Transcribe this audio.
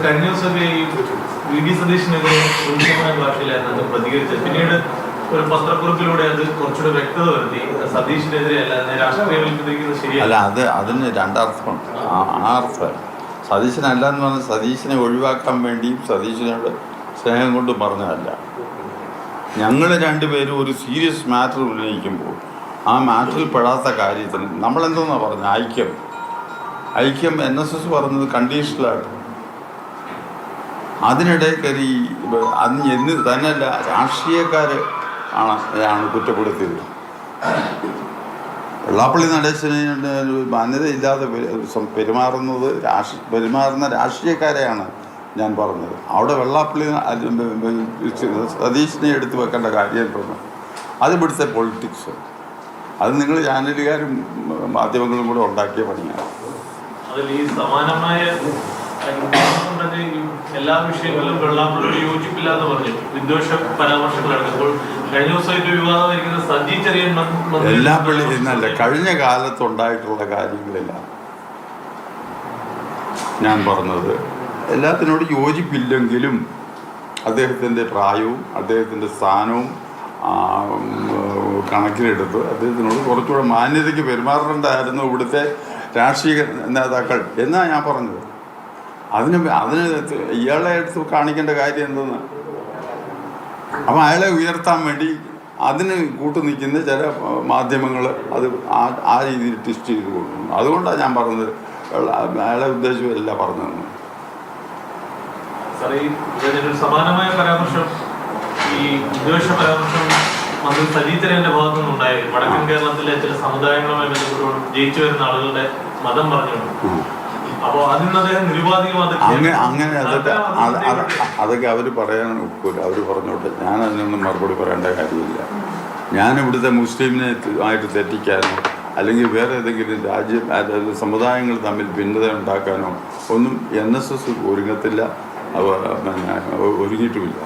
കഴിഞ്ഞ ദിവസമൊക്കെ ഈ വി.ഡി. സതീശനെതിരെ രൂക്ഷമായ ഭാഷയിലായിരുന്നു അത് പ്രതികരിച്ചത്. പിന്നീട് ഒരു പത്രക്കുറിപ്പിലൂടെ അത് കുറച്ചുകൂടെ വ്യക്തത വരുത്തി. സതീഷിനെതിരെ അല്ല, രാഷ്ട്രീയവൽക്കരിക്കുന്നത് ശരിയല്ല. അല്ല, അതിന് രണ്ടർത്ഥമുണ്ട്. ആ അർത്ഥം സതീശനല്ല എന്ന് പറഞ്ഞാൽ സതീശനെ ഒഴിവാക്കാൻ വേണ്ടിയും സതീശനോട് സ്നേഹം കൊണ്ട് പറഞ്ഞതല്ല. ഞങ്ങൾ രണ്ടുപേരും ഒരു സീരിയസ് മാറ്റർ ഉന്നയിക്കുമ്പോൾ ആ മാറ്ററിൽ പെടാത്ത കാര്യത്തിൽ നമ്മളെന്തോന്നാണ് പറഞ്ഞത്? ഐക്യം NSS പറഞ്ഞത് കണ്ടീഷണലാണ്. അതിനിടെ കയറി അന്ന് എന്ന് തന്നെയല്ല രാഷ്ട്രീയക്കാർ ആണ് കുറ്റപ്പെടുത്തിയത്. വെള്ളാപ്പള്ളി നടേശന് മാന്യതയില്ലാതെ പെരുമാറുന്ന രാഷ്ട്രീയക്കാരെയാണ് ഞാൻ പറഞ്ഞത്. അവിടെ വെള്ളാപ്പള്ളി സതീശിനെ എടുത്തു വെക്കേണ്ട കാര്യം തോന്നുന്നു. അത് ഇവിടുത്തെ പൊളിറ്റിക്സ്. അത് നിങ്ങൾ ചാനലുകാരും മാധ്യമങ്ങളും കൂടെ ഉണ്ടാക്കിയ പണിയാണ്. അതിൽ ഈ സമാനമായ എല്ലാ വിഷയങ്ങളിലും വെള്ളാപ്പള്ളിയോട് യോജിപ്പില്ലാന്ന് പറഞ്ഞു. വിദ്വേഷ പരാമർശങ്ങൾ നടക്കുമ്പോൾ കഴിഞ്ഞ ദിവസമായിട്ട് വിവാദമായിരിക്കുന്ന സജി ചെറിയൻ വെള്ളാപ്പള്ളി എന്നല്ല, കഴിഞ്ഞ കാലത്തുണ്ടായിട്ടുള്ള കാര്യങ്ങളെല്ലാം ഞാൻ പറഞ്ഞത്. എല്ലാത്തിനോട് യോജിപ്പില്ലെങ്കിലും അദ്ദേഹത്തിൻ്റെ പ്രായവും അദ്ദേഹത്തിൻ്റെ സ്ഥാനവും കണക്കിലെടുത്ത് അദ്ദേഹത്തിനോട് കുറച്ചുകൂടെ മാന്യതയ്ക്ക് പെരുമാറേണ്ടതായിരുന്നു ഇവിടുത്തെ രാഷ്ട്രീയ നേതാക്കൾ എന്നാണ് ഞാൻ പറഞ്ഞത്. അതിന് ഇയാളെ എടുത്ത് കാണിക്കേണ്ട കാര്യം എന്തെന്ന്. അപ്പം അയാളെ ഉയർത്താൻ വേണ്ടി അതിന് കൂട്ടു നിൽക്കുന്ന ചില മാധ്യമങ്ങൾ അത് ആ രീതിയിൽ ട്വിസ്റ്റ് ചെയ്ത് കൊടുക്കുന്നു. അതുകൊണ്ടാണ് ഞാൻ പറഞ്ഞത് അയാളെ ഉദ്ദേശിച്ചല്ല പറഞ്ഞതെന്ന്. സമാനമായ പരാമർശം, ഈ വിദ്വേഷ പരാമർശം മന്ത്രി സജി ചെറിയന്റെ ഭാഗത്തു നിന്നുണ്ടായിരുന്നു. വടക്കൻ കേരളത്തിലെ ചില സമുദായങ്ങളുമായി ബന്ധപ്പെട്ട് ജയിച്ചു വരുന്ന ആളുകളുടെ മതം പറഞ്ഞുകൊണ്ട്. അപ്പോൾ അതിന് അദ്ദേഹം നിരുപാധികമായി അങ്ങനെ അതൊക്കെ അവർ പറയാൻ ഒക്കില്ല. അവർ പറഞ്ഞോട്ടെ, ഞാൻ അതിനൊന്നും മറുപടി പറയേണ്ട കാര്യമില്ല. ഞാൻ ഇവിടുത്തെ മുസ്ലിമിനെ ആയിട്ട് തെറ്റിക്കാനോ അല്ലെങ്കിൽ വേറെ ഏതെങ്കിലും സമുദായങ്ങൾ തമ്മിൽ ഭിന്നത ഉണ്ടാക്കാനോ ഒന്നും NSS ഒരുങ്ങത്തില്ല, ഒരുങ്ങിയിട്ടുമില്ല.